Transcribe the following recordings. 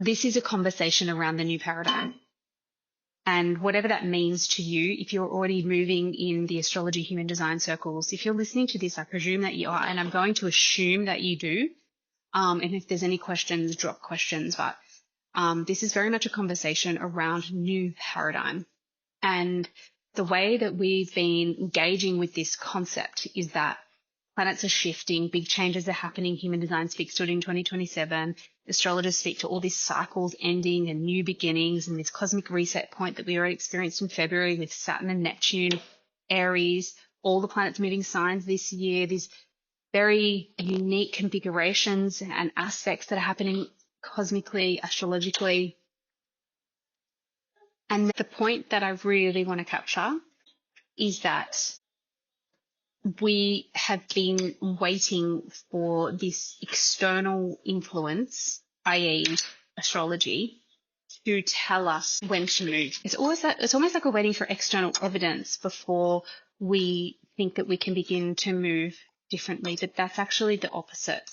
this is a conversation around the new paradigm. And whatever that means to you, if you're already moving in the astrology human design circles, if you're listening to this, I presume that you are, and I'm going to assume that you do. And if there's any questions, drop questions. But this is very much a conversation around new paradigm. And the way that we've been engaging with this concept is that planets are shifting, big changes are happening. Human design speaks to it in 2027. Astrologers speak to all these cycles ending and new beginnings and this cosmic reset point that we already experienced in February with Saturn and Neptune, Aries, all the planets moving signs this year, these very unique configurations and aspects that are happening cosmically, astrologically. And the point that I really want to capture is that we have been waiting for this external influence, i.e. astrology, to tell us when to move. It's almost like we're waiting for external evidence before we think that we can begin to move differently, but that's actually the opposite.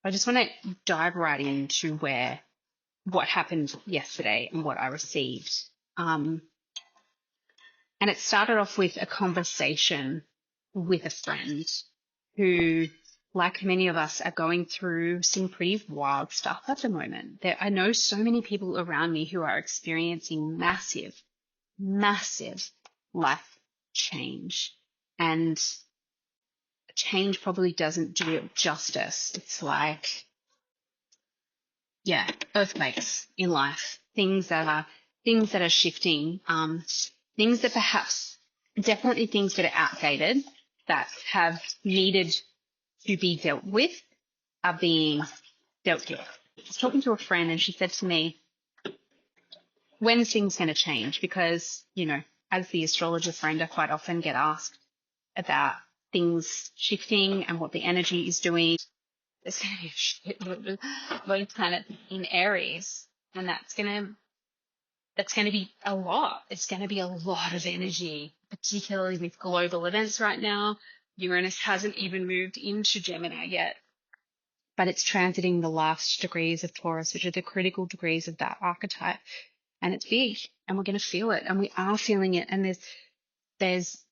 I just want to dive right into what happened yesterday and what I received. And it started off with a conversation with a friend who, like many of us, are going through some pretty wild stuff at the moment. I know so many people around me who are experiencing massive life change. And change probably doesn't do it justice. It's like, earthquakes in life, things that are shifting, things that perhaps definitely things that are outdated that have needed to be dealt with are being dealt with. I was talking to a friend and she said to me, when's things going to change? Because, as the astrologer friend, I quite often get asked about things shifting and what the energy is doing. There's going to be a shitload of planets in Aries, and that's going to be a lot. It's going to be a lot of energy, particularly with global events right now. Uranus hasn't even moved into Gemini yet, but it's transiting the last degrees of Taurus, which are the critical degrees of that archetype. And it's big, and we're going to feel it, and we are feeling it. And there's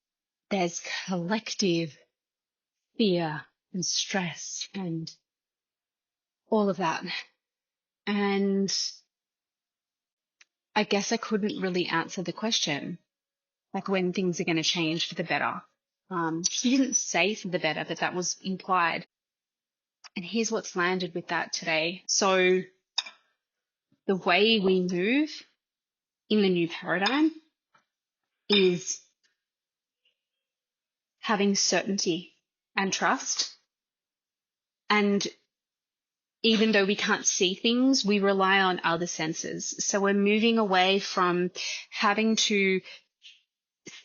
collective fear and stress and all of that. And I guess I couldn't really answer the question, like when things are going to change for the better. She didn't say for the better, but that was implied. And here's what's landed with that today. So the way we move in the new paradigm is having certainty and trust. And even though we can't see things, we rely on other senses. So we're moving away from having to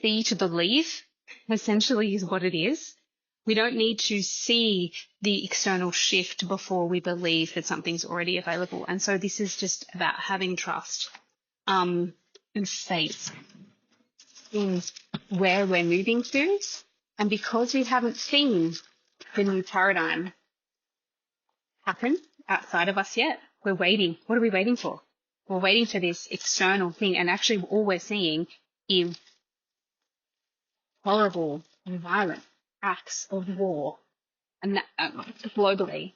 see to believe, essentially is what it is. We don't need to see the external shift before we believe that something's already available. And so this is just about having trust and faith in where we're moving to. And because we haven't seen the new paradigm happen outside of us yet, we're waiting. What are we waiting for? We're waiting for this external thing. And actually all we're seeing is horrible and violent acts of war and globally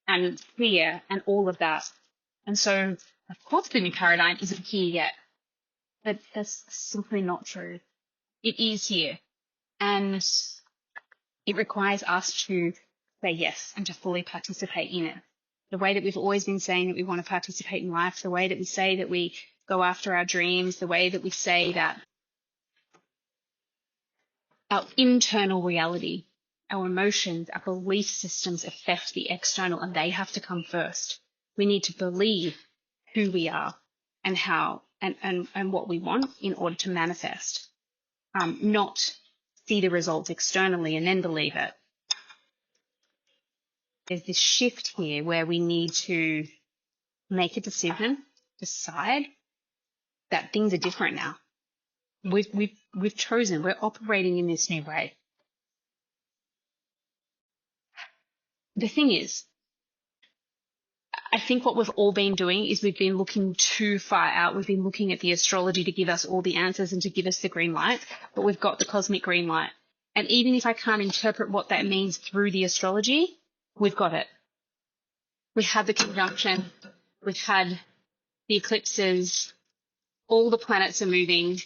and fear and all of that. And so, of course, the new paradigm isn't here yet. But that's simply not true. It is here. And it requires us to say yes and to fully participate in it. The way that we've always been saying that we want to participate in life, the way that we say that we go after our dreams, the way that we say that our internal reality, our emotions, our belief systems affect the external, and they have to come first. We need to believe who we are and how and what we want in order to manifest, not see the results externally and then believe it. There's this shift here where we need to make a decision, decide that things are different now. We've chosen, we're operating in this new way. The thing is, I think what we've all been doing is we've been looking too far out. We've been looking at the astrology to give us all the answers and to give us the green light, but we've got the cosmic green light. And even if I can't interpret what that means through the astrology, we've got it. We have the conjunction. We've had the eclipses. All the planets are moving.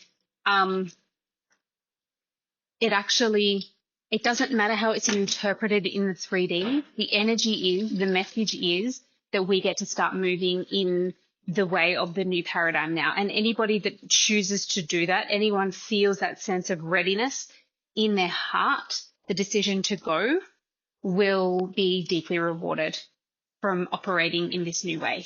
It doesn't matter how it's interpreted in the 3D. The energy is, the message is that we get to start moving in the way of the new paradigm now. And anybody that chooses to do that, anyone feels that sense of readiness in their heart, the decision to go will be deeply rewarded from operating in this new way.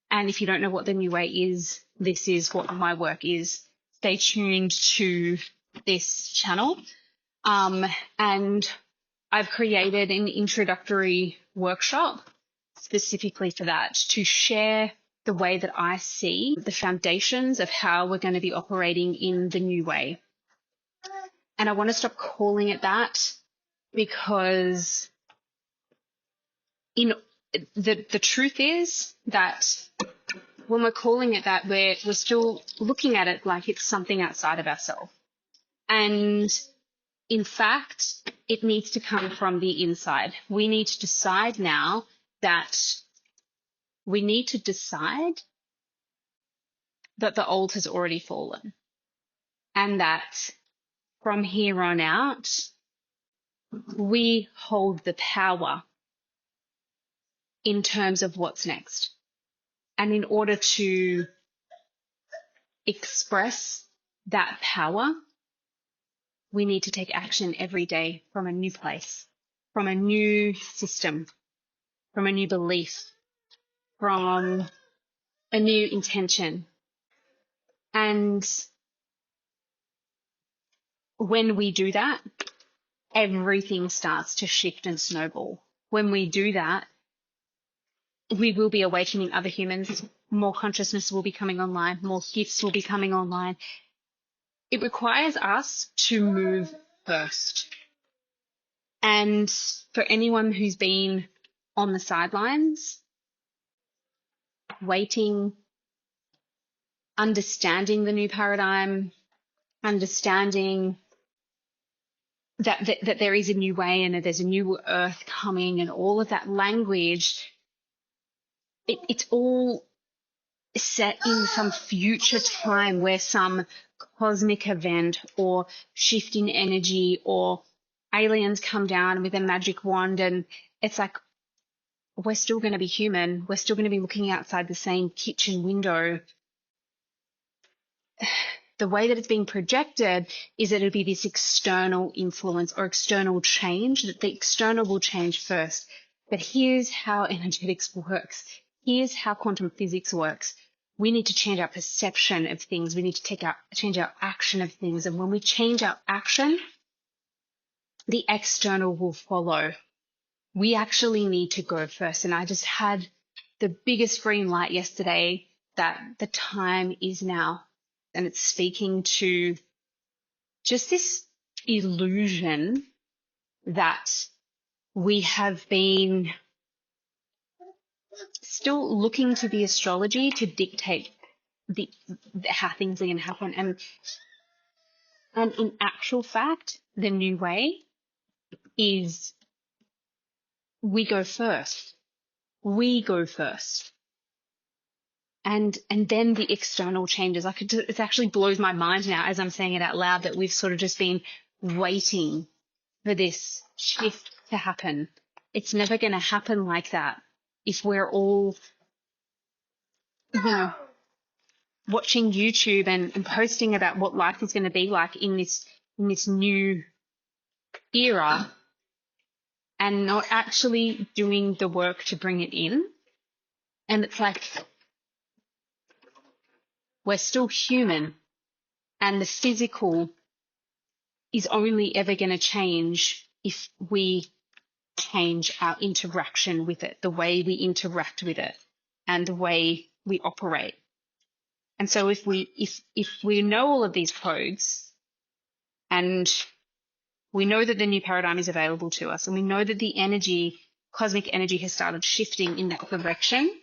And if you don't know what the new way is, this is what my work is. Stay tuned to this channel. And I've created an introductory workshop specifically for that, to share the way that I see the foundations of how we're going to be operating in the new way. And I want to stop calling it that, because the truth is that when we're calling it that, we're still looking at it like it's something outside of ourselves. And in fact, it needs to come from the inside. We need to decide now that the old has already fallen, and that from here on out, we hold the power in terms of what's next. And in order to express that power, we need to take action every day from a new place, from a new system, from a new belief, from a new intention. And when we do that, everything starts to shift and snowball. When we do that, we will be awakening other humans. More consciousness will be coming online. More gifts will be coming online. It requires us to move first. And for anyone who's been on the sidelines, waiting, understanding the new paradigm, understanding that there is a new way and that there's a new earth coming, and all of that language, it's all set in some future time where some cosmic event or shift in energy or aliens come down with a magic wand, and it's like, we're still going to be human. We're still going to be looking outside the same kitchen window. The way that it's being projected is that it'll be this external influence or external change, that the external will change first. But here's how energetics works. Here's how quantum physics works. We need to change our perception of things. We need to change our action of things. And when we change our action, the external will follow. We actually need to go first. And I just had the biggest green light yesterday that the time is now. And it's speaking to just this illusion that we have been still looking to the astrology to dictate how things are going to happen. And in actual fact, the new way is we go first. We go first. And then the external changes. It actually blows my mind now as I'm saying it out loud that we've sort of just been waiting for this shift to happen. It's never going to happen like that if we're all, watching YouTube and posting about what life is going to be like in this new era and not actually doing the work to bring it in. And it's like, we're still human, and the physical is only ever going to change if we change our interaction with it, the way we interact with it and the way we operate. And so if we know all of these codes, and we know that the new paradigm is available to us, and we know that the energy, cosmic energy, has started shifting in that direction,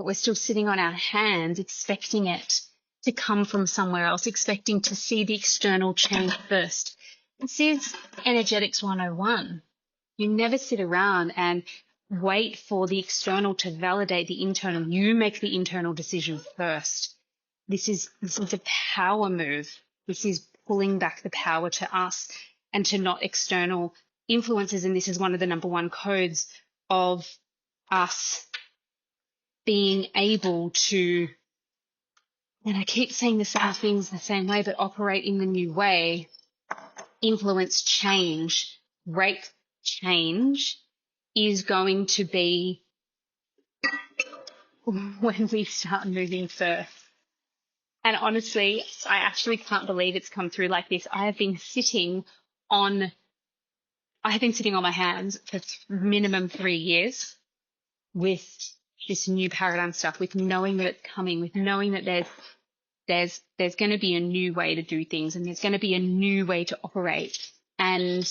but we're still sitting on our hands, expecting it to come from somewhere else, expecting to see the external change first. This is Energetics 101. You never sit around and wait for the external to validate the internal. You make the internal decision first. This is a power move. This is pulling back the power to us and to not external influences. And this is one of the number one codes of us being able to, and I keep saying the same things the same way, but operate in the new way, influence change, rate change is going to be when we start moving first. And honestly, I actually can't believe it's come through like this. I have been sitting on my hands for minimum 3 years with this new paradigm stuff, with knowing that it's coming, with knowing that there's going to be a new way to do things, and there's going to be a new way to operate. And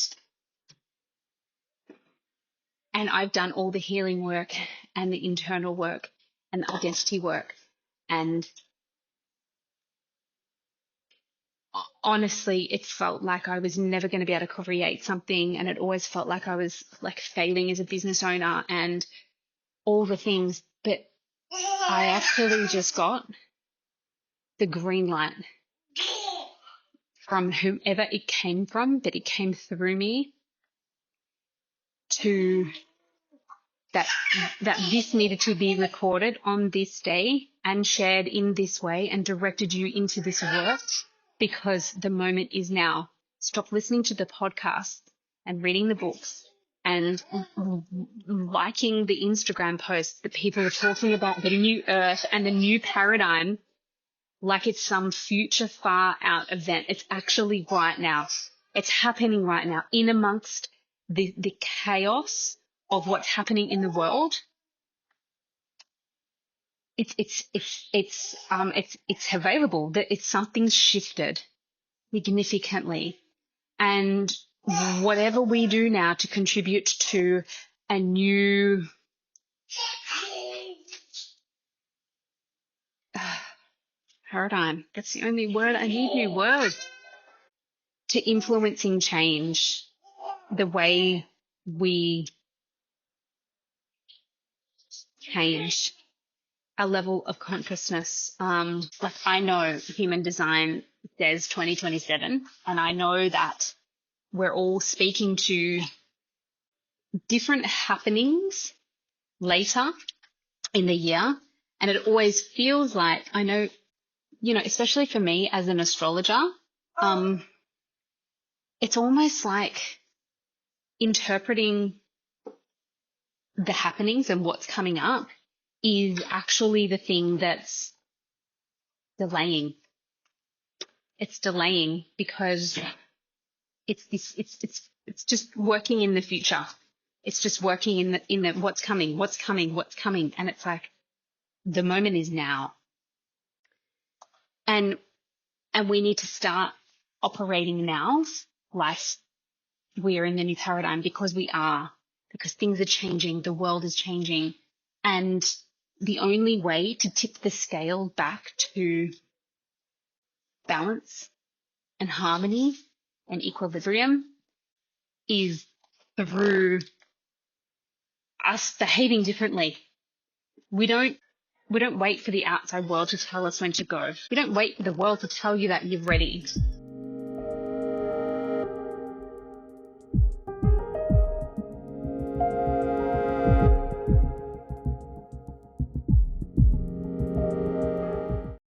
I've done all the healing work and the internal work and the identity work. And honestly, it felt like I was never going to be able to create something. And it always felt like I was like failing as a business owner and all the things. But I actually just got the green light from whomever it came from, but it came through me to that this needed to be recorded on this day and shared in this way and directed you into this work, because the moment is now. Stop listening to the podcast and reading the books and liking the Instagram posts that people are talking about the new earth and the new paradigm like it's some future far out event. It's actually right now. It's happening right now in amongst the chaos of what's happening in the world. It's available, that it's something's shifted significantly. And whatever we do now to contribute to a new paradigm, that's the only word, I need new words, to influencing change, the way we change our level of consciousness. Like I know human design says 2027, and I know that we're all speaking to different happenings later in the year. And it always feels like, I know, especially for me as an astrologer, it's almost like interpreting the happenings and what's coming up is actually the thing that's delaying. It's delaying because it's just working in the future. It's just working in the what's coming. And it's like the moment is now. And we need to start operating now like we are in the new paradigm, because things are changing, the world is changing. And the only way to tip the scale back to balance and harmony and equilibrium is through us behaving differently. We don't wait for the outside world to tell us when to go. We don't wait for the world to tell you that you're ready.